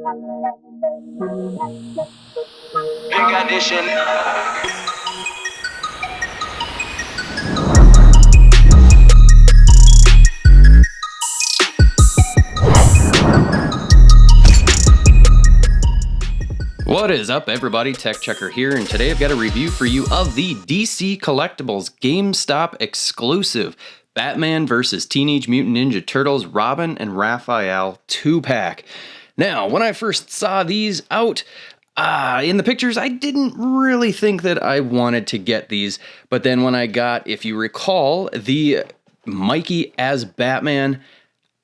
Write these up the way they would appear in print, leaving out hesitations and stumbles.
Pink Edition. What is up, everybody? TechChucker here, and today I've got a review for you of the DC Collectibles GameStop exclusive Batman vs. Teenage Mutant Ninja Turtles Robin and Raphael 2-pack. Now, when I first saw these out in the pictures, I didn't really think that I wanted to get these, but then when I got, if you recall, the Mikey as Batman,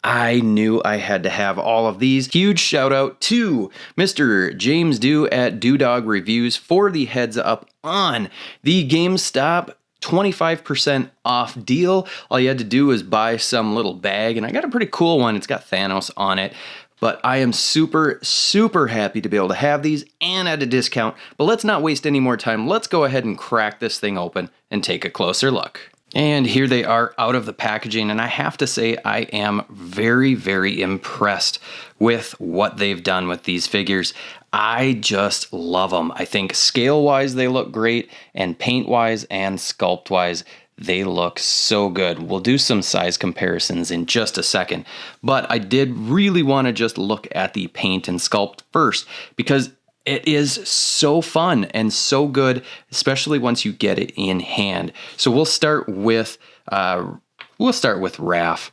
I knew I had to have all of these. Huge shout out to Mr. James Dew at Dewdog Reviews for the heads up on the GameStop 25% off deal. All you had to do was buy some little bag, and I got a pretty cool one. It's got Thanos on it. But I am super, super happy to be able to have these and at a discount. But let's not waste any more time. Let's go ahead and crack this thing open and take a closer look. And here they are out of the packaging, and I have to say I am very, very impressed with what they've done with these figures. I just love them. I think scale-wise they look great, and paint-wise and sculpt-wise they look so good. We'll do some size comparisons in just a second, but I did really want to just look at the paint and sculpt first because it is so fun and so good, especially once you get it in hand. So we'll start with Raph,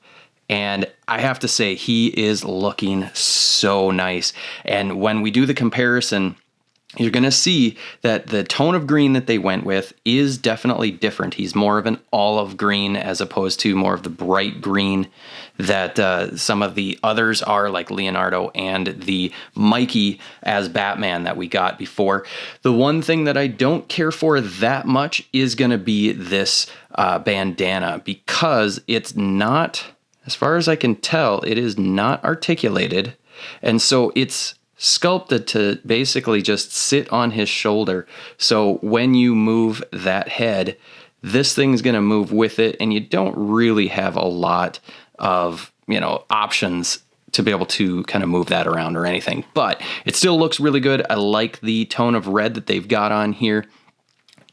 and I have to say he is looking so nice. And when we do the comparison, you're going to see that the tone of green that they went with is definitely different. He's more of an olive green as opposed to more of the bright green that some of the others are, like Leonardo and the Mikey as Batman that we got before. The one thing that I don't care for that much is going to be this bandana, because it's not, as far as I can tell, it is not articulated. And so it's sculpted to basically just sit on his shoulder. So when you move that head, this thing's going to move with it, and you don't really have a lot of, options to be able to kind of move that around or anything. But it still looks really good. I like the tone of red that they've got on here.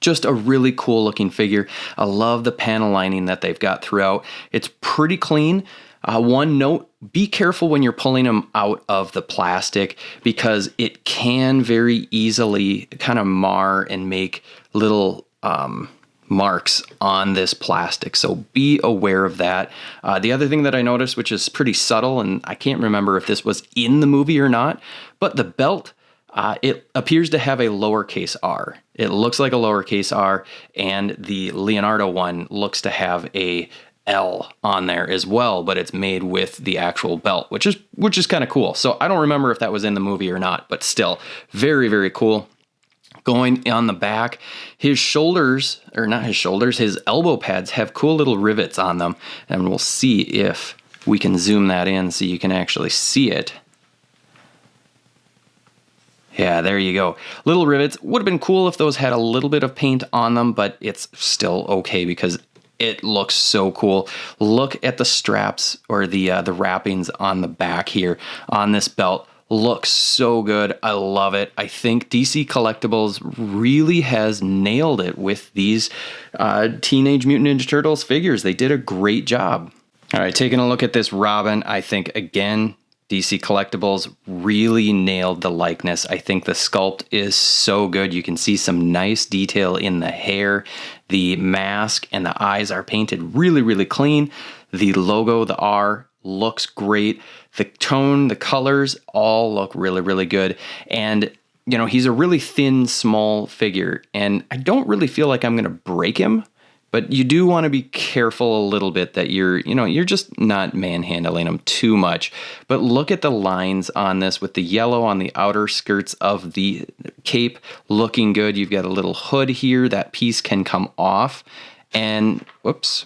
Just a really cool looking figure. I love the panel lining that they've got throughout. It's pretty clean. One note, be careful when you're pulling them out of the plastic, because it can very easily kind of mar and make little marks on this plastic. So be aware of that. The other thing that I noticed, which is pretty subtle, and I can't remember if this was in the movie or not, but the belt, it appears to have a lowercase r. It looks like a lowercase r, and the Leonardo one looks to have a L on there as well, but it's made with the actual belt, which is kind of cool. So I don't remember if that was in the movie or not, but still very, very cool. Going on the back, his shoulders, or not his shoulders, his elbow pads have cool little rivets on them, and we'll see if we can zoom that in so you can actually see it. Yeah, there you go. Little rivets. Would have been cool if those had a little bit of paint on them, but it's still okay because it looks so cool. Look at the straps, or the wrappings on the back here on this belt. Looks so good. I love it. I think DC Collectibles really has nailed it with these Teenage Mutant Ninja Turtles figures. They did a great job. All right, taking a look at this Robin, I think, again, DC Collectibles really nailed the likeness. I think the sculpt is so good. You can see some nice detail in the hair. The mask and the eyes are painted really, really clean. The logo, the R, looks great. The tone, the colors all look really, really good. And, he's a really thin, small figure, and I don't really feel like I'm going to break him. But you do want to be careful a little bit that you're just not manhandling them too much. But look at the lines on this with the yellow on the outer skirts of the cape looking good. You've got a little hood here. That piece can come off. And, whoops.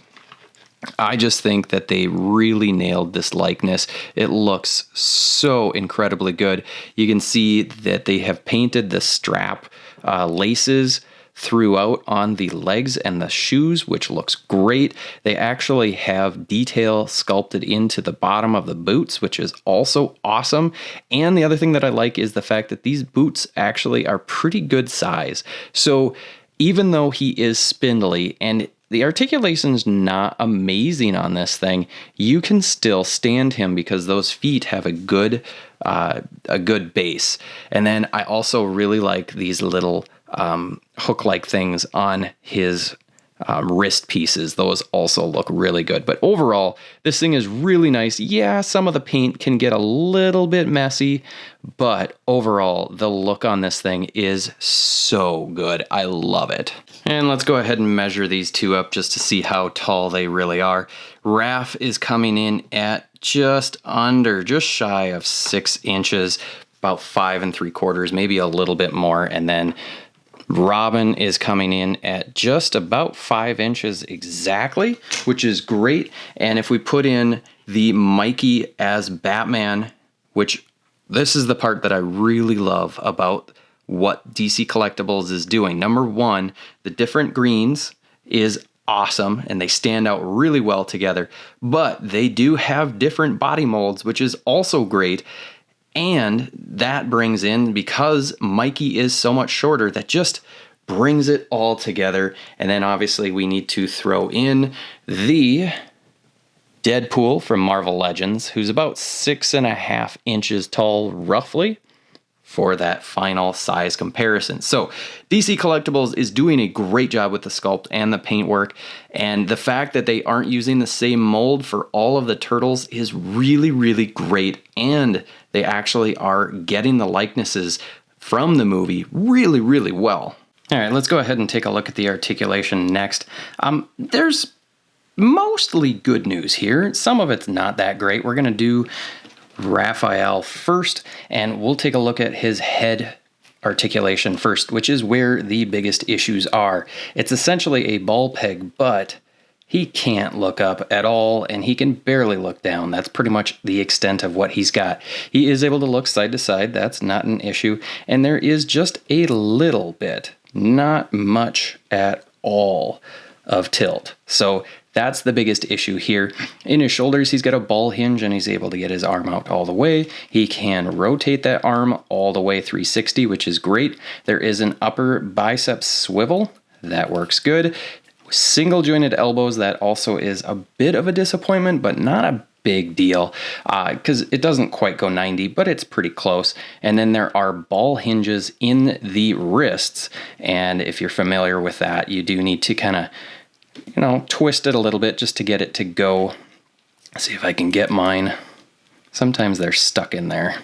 I just think that they really nailed this likeness. It looks so incredibly good. You can see that they have painted the strap laces throughout on the legs and the shoes, which looks great. They actually have detail sculpted into the bottom of the boots, which is also awesome. And the other thing that I like is the fact that these boots actually are pretty good size. So even though he is spindly and the articulation's not amazing on this thing, you can still stand him because those feet have a good base. And then I also really like these little hook-like things on his wrist pieces. Those also look really good. But overall, this thing is really nice. Yeah, some of the paint can get a little bit messy, but overall, the look on this thing is so good. I love it. And let's go ahead and measure these two up just to see how tall they really are. Raph is coming in at just shy of 6 inches, about 5 3/4, maybe a little bit more. And then Robin is coming in at just about 5 inches exactly, which is great. And if we put in the Mikey as Batman, which this is the part that I really love about what DC Collectibles is doing. Number one, the different greens is awesome and they stand out really well together, but they do have different body molds, which is also great. And that brings in, because Mikey is so much shorter, that just brings it all together. And then obviously we need to throw in the Deadpool from Marvel Legends, who's about 6.5 inches tall, roughly, for that final size comparison. So DC Collectibles is doing a great job with the sculpt and the paintwork, and the fact that they aren't using the same mold for all of the turtles is really, really great, and they actually are getting the likenesses from the movie really, really well. All right, let's go ahead and take a look at the articulation next. There's mostly good news here. Some of it's not that great. We're gonna do Raphael first, and we'll take a look at his head articulation first, which is where the biggest issues are. It's essentially a ball peg, but he can't look up at all, and he can barely look down. That's pretty much the extent of what he's got. He is able to look side to side. That's not an issue. And there is just a little bit, not much at all, of tilt. So that's the biggest issue here. In his shoulders, he's got a ball hinge and he's able to get his arm out all the way. He can rotate that arm all the way 360, which is great. There is an upper bicep swivel. That works good. Single jointed elbows, that also is a bit of a disappointment, but not a big deal because it doesn't quite go 90, but it's pretty close. And then there are ball hinges in the wrists. And if you're familiar with that, you do need to kind of twist it a little bit just to get it to go. Let's see if I can get mine. Sometimes they're stuck in there.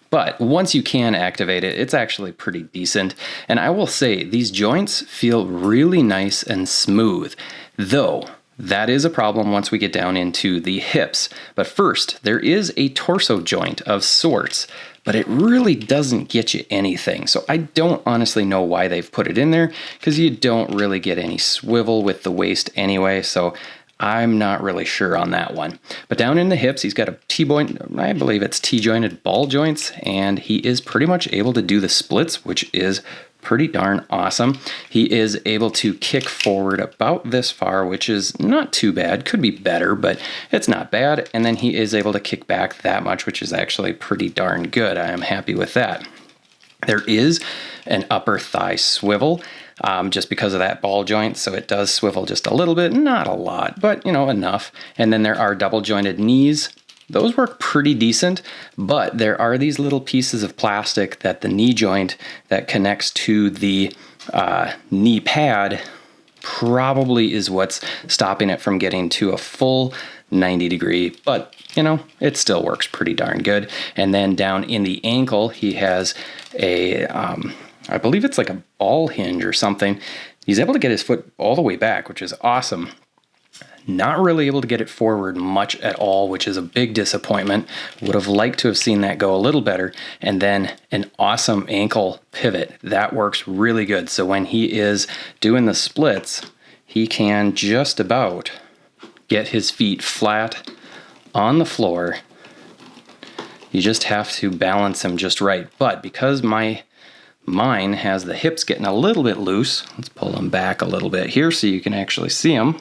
But once you can activate it, it's actually pretty decent. And I will say, these joints feel really nice and smooth, though that is a problem once we get down into the hips. But first, there is a torso joint of sorts, but it really doesn't get you anything. So I don't honestly know why they've put it in there, because you don't really get any swivel with the waist anyway, so I'm not really sure on that one. But down in the hips, he's got a T-joint, I believe it's T-jointed ball joints, and he is pretty much able to do the splits, which is pretty darn awesome. He is able to kick forward about this far, which is not too bad. Could be better, but it's not bad. And then he is able to kick back that much, which is actually pretty darn good. I am happy with that. There is an upper thigh swivel just because of that ball joint, so it does swivel just a little bit, not a lot, but enough. And then there are double jointed knees. Those work pretty decent, but there are these little pieces of plastic that the knee joint that connects to the knee pad probably is what's stopping it from getting to a full 90 degree, but it still works pretty darn good. And then down in the ankle, he has a, I believe it's like a ball hinge or something. He's able to get his foot all the way back, which is awesome. Not really able to get it forward much at all, which is a big disappointment. Would have liked to have seen that go a little better. And then an awesome ankle pivot. That works really good. So when he is doing the splits, he can just about get his feet flat on the floor. You just have to balance him just right. But because my Mine has the hips getting a little bit loose. Let's pull them back a little bit here so you can actually see them.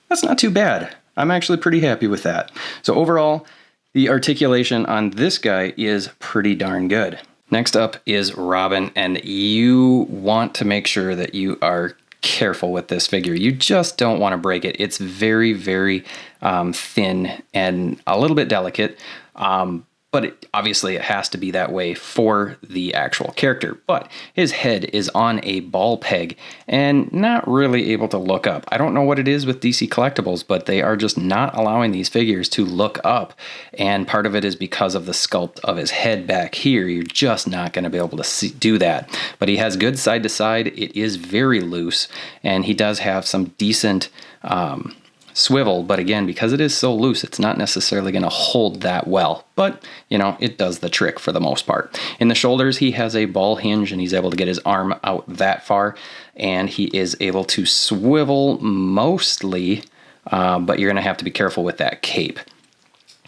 That's not too bad. I'm actually pretty happy with that. So overall, the articulation on this guy is pretty darn good. Next up is Robin, and you want to make sure that you are careful with this figure. You just don't want to break it. It's very, very thin and a little bit delicate. But obviously it has to be that way for the actual character. But his head is on a ball peg and not really able to look up. I don't know what it is with DC Collectibles, but they are just not allowing these figures to look up. And part of it is because of the sculpt of his head back here. You're just not going to be able to do that. But he has good side to side. It is very loose, and he does have some decent swivel, but again, because it is so loose, it's not necessarily going to hold that well, but you know, it does the trick for the most part. In the shoulders, he has a ball hinge and he's able to get his arm out that far, and he is able to swivel mostly, but you're going to have to be careful with that cape.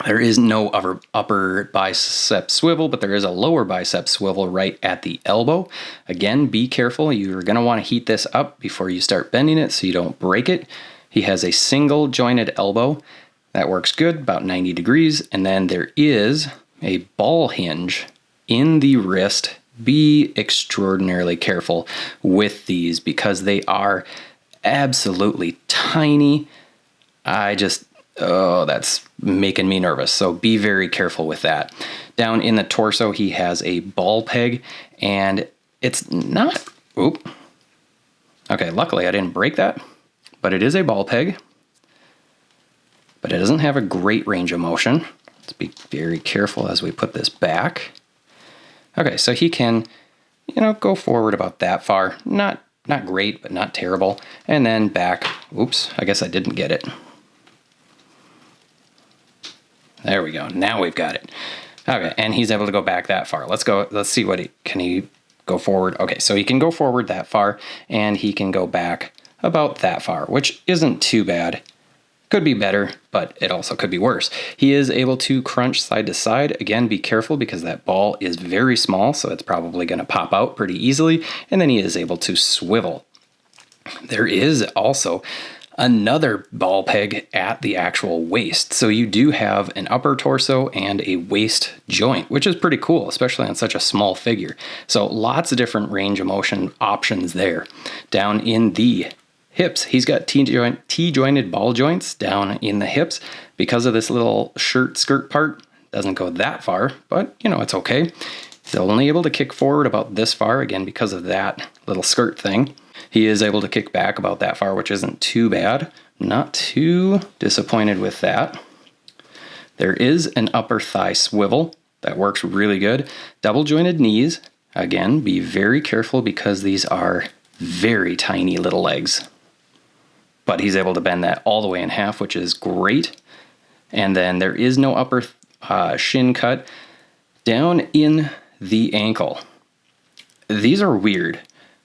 There is no upper bicep swivel, but there is a lower bicep swivel right at the elbow. Again, be careful. You're going to want to heat this up before you start bending it so you don't break it. He has a single jointed elbow. That works good, about 90 degrees. And then there is a ball hinge in the wrist. Be extraordinarily careful with these because they are absolutely tiny. That's making me nervous. So be very careful with that. Down in the torso, he has a ball peg, and it's not, okay, luckily I didn't break that. But it is a ball peg, but it doesn't have a great range of motion. Let's be very careful as we put this back. Okay, so he can, go forward about that far. Not great, but not terrible. And then back. Oops, I guess I didn't get it. There we go. Now we've got it. Okay, and he's able to go back that far. Let's see can he go forward? Okay, so he can go forward that far, and he can go back about that far, which isn't too bad. Could be better, but it also could be worse. He is able to crunch side to side. Again, be careful because that ball is very small, so it's probably going to pop out pretty easily. And then he is able to swivel. There is also another ball peg at the actual waist. So you do have an upper torso and a waist joint, which is pretty cool, especially on such a small figure. So lots of different range of motion options there. Down in the hips, he's got T-jointed ball joints down in the hips because of this little skirt part. Doesn't go that far, but it's okay. He's only able to kick forward about this far, again, because of that little skirt thing. He is able to kick back about that far, which isn't too bad. Not too disappointed with that. There is an upper thigh swivel that works really good. Double jointed knees. Again, be very careful because these are very tiny little legs. But he's able to bend that all the way in half, which is great. And then there is no upper shin cut down in the ankle. These are weird.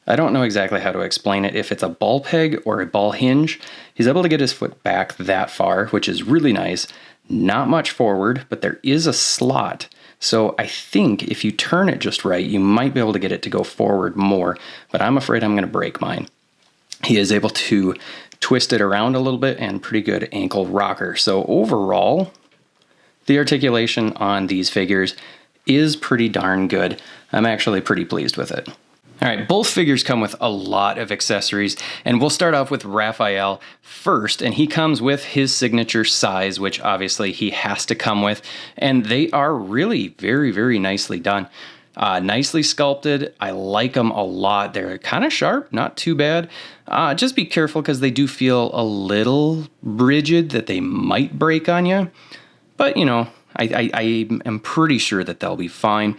I don't know exactly how to explain it, if it's a ball peg or a ball hinge. He's able to get his foot back that far, which is really nice. Not much forward, but there is a slot. So I think if you turn it just right, you might be able to get it to go forward more, but I'm afraid I'm going to break mine. He is able to twist it around a little bit and pretty good ankle rocker. So overall, the articulation on these figures is pretty darn good. I'm actually pretty pleased with it. All right, both figures come with a lot of accessories, and we'll start off with Raphael first, and he comes with his signature size, which obviously he has to come with, and they are really very, very nicely done. Nicely sculpted. I like them a lot. They're kind of sharp, not too bad. Just be careful because they do feel a little rigid, that they might break on you, but I am pretty sure that they'll be fine.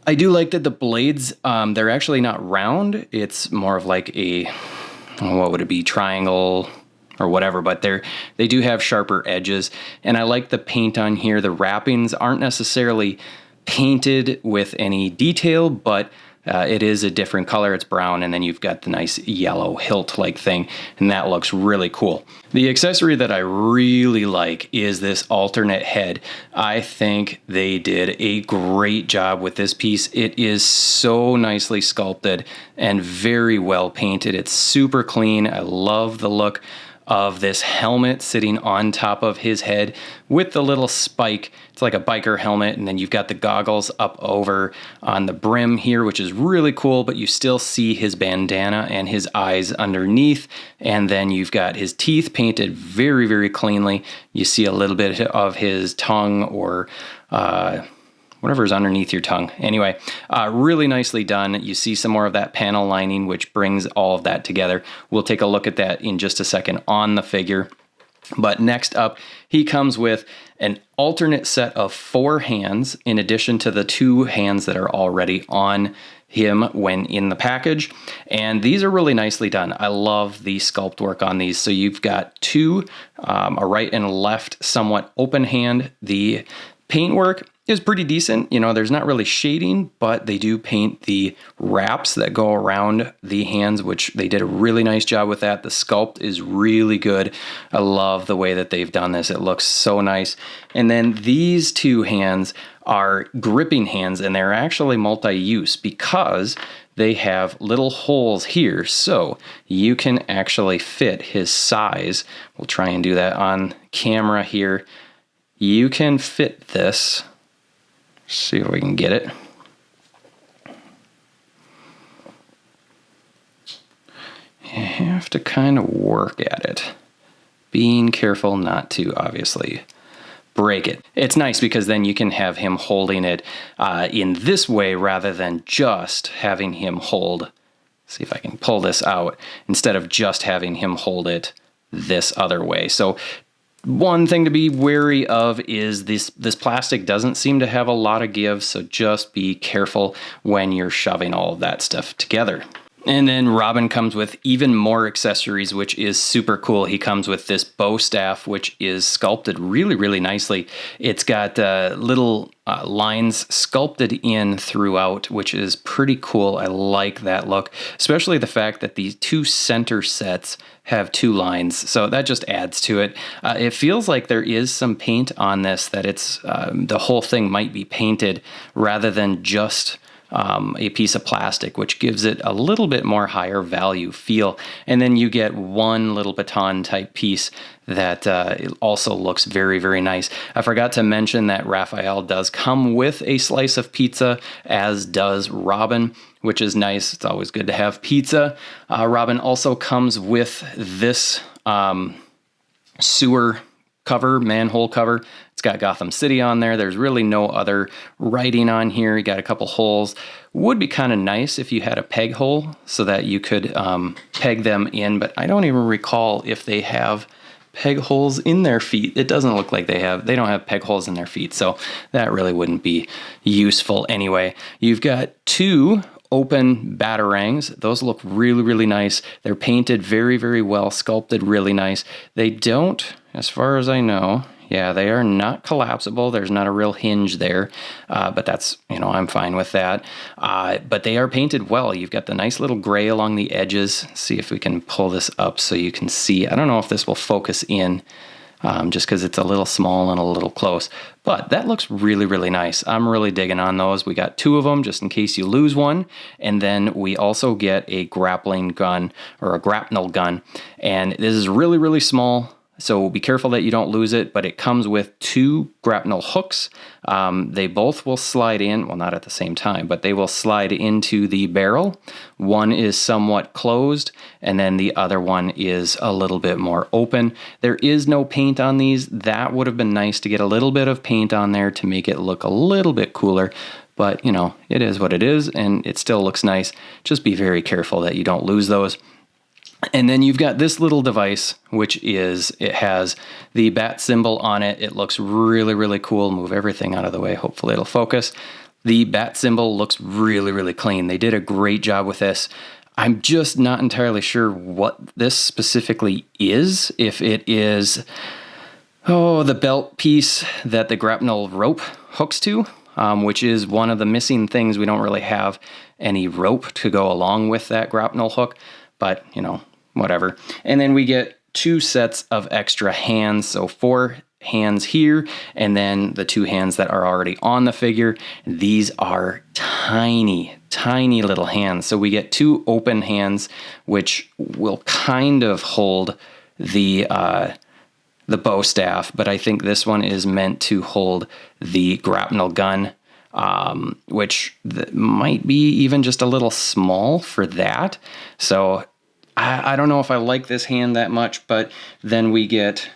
I do like that the blades, they're actually not round. It's more of like a, what would it be, triangle or whatever, but they do have sharper edges. And I like the paint on here. The wrappings aren't necessarily painted with any detail, but It is a different color. It's brown, and then you've got the nice yellow hilt-like thing, and that looks really cool. The accessory that I really like is this alternate head. I think they did a great job with this piece. It is so nicely sculpted and very well painted. It's super clean. I love the look of this helmet sitting on top of his head with the little spike. It's like a biker helmet, and then you've got the goggles up over on the brim here, which is really cool, but you still see his bandana and his eyes underneath, and then you've got his teeth painted very, very cleanly. You see a little bit of his tongue or whatever's underneath your tongue. Anyway, really nicely done. You see some more of that panel lining, which brings all of that together. We'll take a look at that in just a second on the figure. But next up, he comes with an alternate set of 4 hands in addition to the 2 hands that are already on him when in the package. And these are really nicely done. I love the sculpt work on these. So you've got 2, a right and a left, somewhat open hand. The paintwork is pretty decent. You know, there's not really shading, but they do paint the wraps that go around the hands, which they did a really nice job with that. The sculpt is really good. I love the way that they've done this. It looks so nice. And then these 2 hands are gripping hands, and they're actually multi-use because they have little holes here, so you can actually fit his size. We'll try and do that on camera here. You can fit this. See if we can get it. You have to kind of work at it, being careful not to obviously break it. It's nice because then you can have him holding it in this way rather than just having him hold. See if I can pull this out instead of just having him hold it this other way. So one thing to be wary of is this plastic doesn't seem to have a lot of give, so just be careful when you're shoving all of that stuff together. And then Robin comes with even more accessories, which is super cool. He comes with this bow staff, which is sculpted really, really nicely. It's got little lines sculpted in throughout, which is pretty cool. I like that look, especially the fact that these 2 center sets have 2 lines, so that just adds to it. It feels like there is some paint on this, that it's the whole thing might be painted rather than just a piece of plastic, which gives it a little bit more higher value feel. And then you get one little baton type piece that also looks very, very nice. I forgot to mention that Raphael does come with a slice of pizza, as does Robin, which is nice. It's always good to have pizza. Robin also comes with this sewer cover, manhole cover. It's got Gotham City on there. There's really no other writing on here. You got a couple holes. Would be kind of nice if you had a peg hole so that you could peg them in, but I don't even recall if they have peg holes in their feet. It doesn't look like they don't have peg holes in their feet, so that really wouldn't be useful anyway. You've got 2 open batarangs. Those look really, really nice. They're painted very, very well, sculpted really nice. They don't, as far as I know, yeah, they are not collapsible. There's not a real hinge there, but that's, I'm fine with that. But they are painted well. You've got the nice little gray along the edges. See if we can pull this up so you can see. I don't know if this will focus in just because it's a little small and a little close, but that looks really, really nice. I'm really digging on those. We got 2 of them just in case you lose one. And then we also get a grappling gun or a grapnel gun. And this is really, really small. So be careful that you don't lose it, but it comes with 2 grapnel hooks. They both will slide in, well, not at the same time, but they will slide into the barrel. One is somewhat closed, and then the other one is a little bit more open. There is no paint on these. That would have been nice to get a little bit of paint on there to make it look a little bit cooler. But, it is what it is, and it still looks nice. Just be very careful that you don't lose those. And then you've got this little device, which it has the bat symbol on it. It looks really, really cool. Move everything out of the way. Hopefully it'll focus. The bat symbol looks really, really clean. They did a great job with this. I'm just not entirely sure what this specifically is. If it is, the belt piece that the grapnel rope hooks to. which is one of the missing things. We don't really have any rope to go along with that grapnel hook, but you know, whatever. And then we get 2 sets of extra hands, so 4 hands here, and then the 2 hands that are already on the figure. These are tiny little hands. So we get 2 open hands, which will kind of hold the bow staff, but I think this one is meant to hold the grapnel gun, which might be even just a little small for that. So I don't know if I like this hand that much, but then we get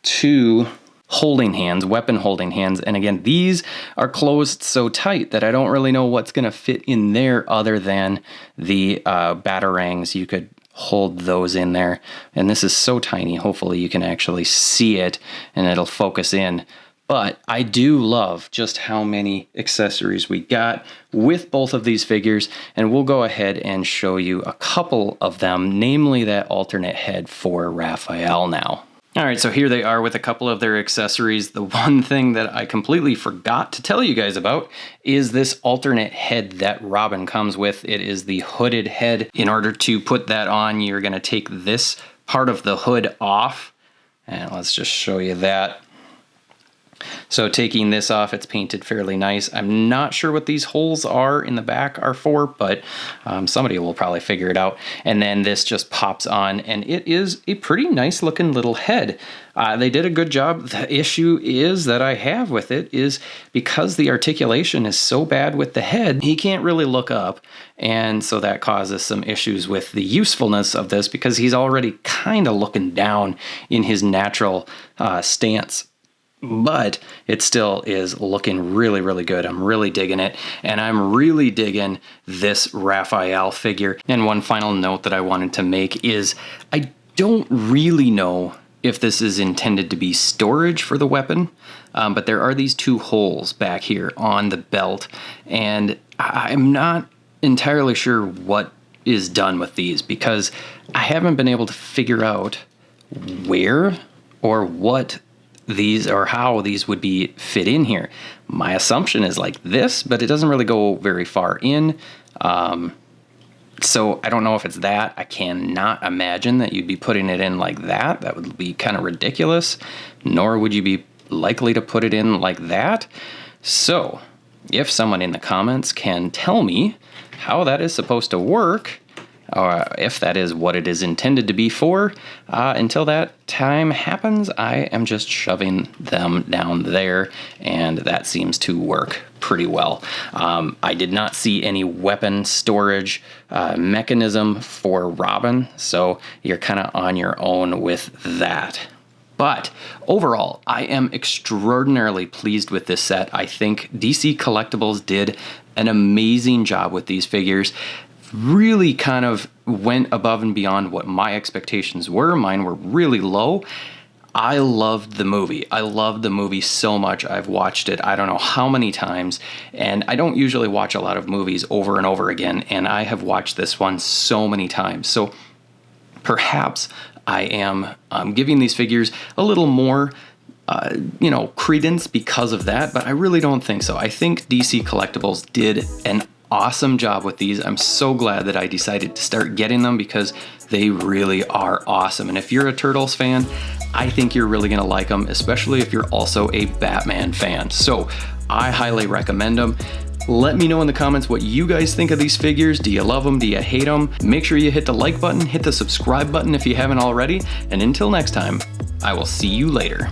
2 holding hands, weapon holding hands. And again, these are closed so tight that I don't really know what's going to fit in there other than the batarangs. You could hold those in there. And this is so tiny. Hopefully you can actually see it and it'll focus in. But I do love just how many accessories we got with both of these figures, and we'll go ahead and show you a couple of them, namely that alternate head for Raphael now. All right, so here they are with a couple of their accessories. The one thing that I completely forgot to tell you guys about is this alternate head that Robin comes with. It is the hooded head. In order to put that on, you're gonna take this part of the hood off, and let's just show you that. So taking this off, it's painted fairly nice. I'm not sure what these holes are in the back are for, but somebody will probably figure it out. And then this just pops on, and it is a pretty nice looking little head. They did a good job. The issue is that I have with it is because the articulation is so bad with the head, he can't really look up. And so that causes some issues with the usefulness of this because he's already kind of looking down in his natural stance. But it still is looking really, really good. I'm really digging it, and I'm really digging this Raphael figure. And one final note that I wanted to make is I don't really know if this is intended to be storage for the weapon, but there are these 2 holes back here on the belt, and I'm not entirely sure what is done with these because I haven't been able to figure out where or what these or how these would be fit in here. My assumption is like this, but it doesn't really go very far in. So I don't know if it's that. I cannot imagine that you'd be putting it in like that. That would be kind of ridiculous. Nor would you be likely to put it in like that. So if someone in the comments can tell me how that is supposed to work, or if that is what it is intended to be for, until that time happens, I am just shoving them down there, and that seems to work pretty well. I did not see any weapon storage mechanism for Robin, so you're kind of on your own with that. But overall, I am extraordinarily pleased with this set. I think DC Collectibles did an amazing job with these figures. Really kind of went above and beyond what my expectations were. Mine were really low. I loved the movie. I loved the movie so much. I've watched it I don't know how many times, and I don't usually watch a lot of movies over and over again, and I have watched this one so many times. So perhaps I am giving these figures a little more credence because of that, but I really don't think so. I think DC Collectibles did an awesome job with these. I'm so glad that I decided to start getting them because they really are awesome. And if you're a Turtles fan, I think you're really gonna like them, especially if you're also a Batman fan. So I highly recommend them. Let me know in the comments what you guys think of these figures. Do you love them? Do you hate them? Make sure you hit the like button, hit the subscribe button if you haven't already. And until next time, I will see you later.